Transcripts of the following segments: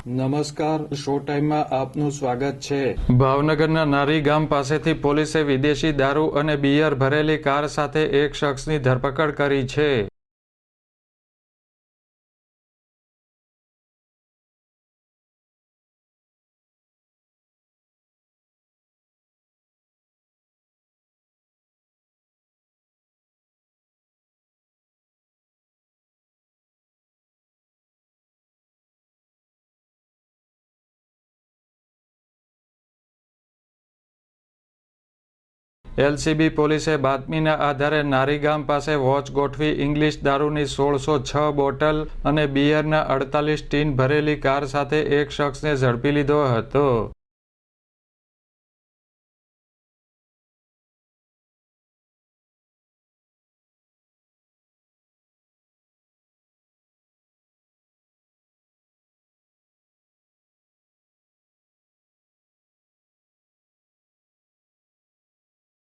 નમસ્કાર, શો ટાઈમમાં આપનું સ્વાગત છે। ભાવનગરના નારી ગામ પાસેથી પોલીસે વિદેશી દારૂ અને બિયર ભરેલી કાર સાથે એક શખ્સની ધરપકડ કરી છે। એલસીબી પોલીસે બાતમીના આધારે નારી ગામ પાસે વોચ ગોઠવી ઇંગ્લિશ દારૂની 1606 બોટલ અને બિયરના 48 ટીન ભરેલી કાર સાથે એક શખ્સને ઝડપી લીધો હતો।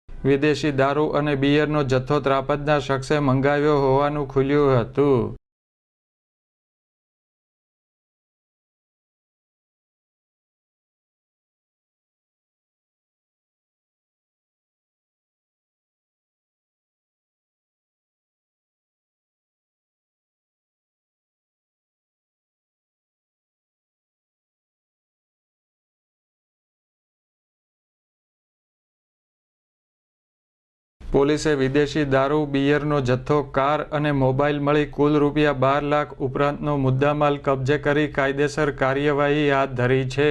વિદેશી દારૂ અને બિયરનો જથ્થો ત્રાપજના શખ્સે મંગાવ્યો હોવાનું ખુલ્યું હતું। પોલીસે વિદેશી દારૂ બિયરનો જથ્થો, કાર અને મોબાઈલ મળી કુલ રૂપિયા 12 લાખ ઉપરાંતનો મુદ્દામાલ કબજે કરી કાયદેસર કાર્યવાહી હાથ ધરી છે।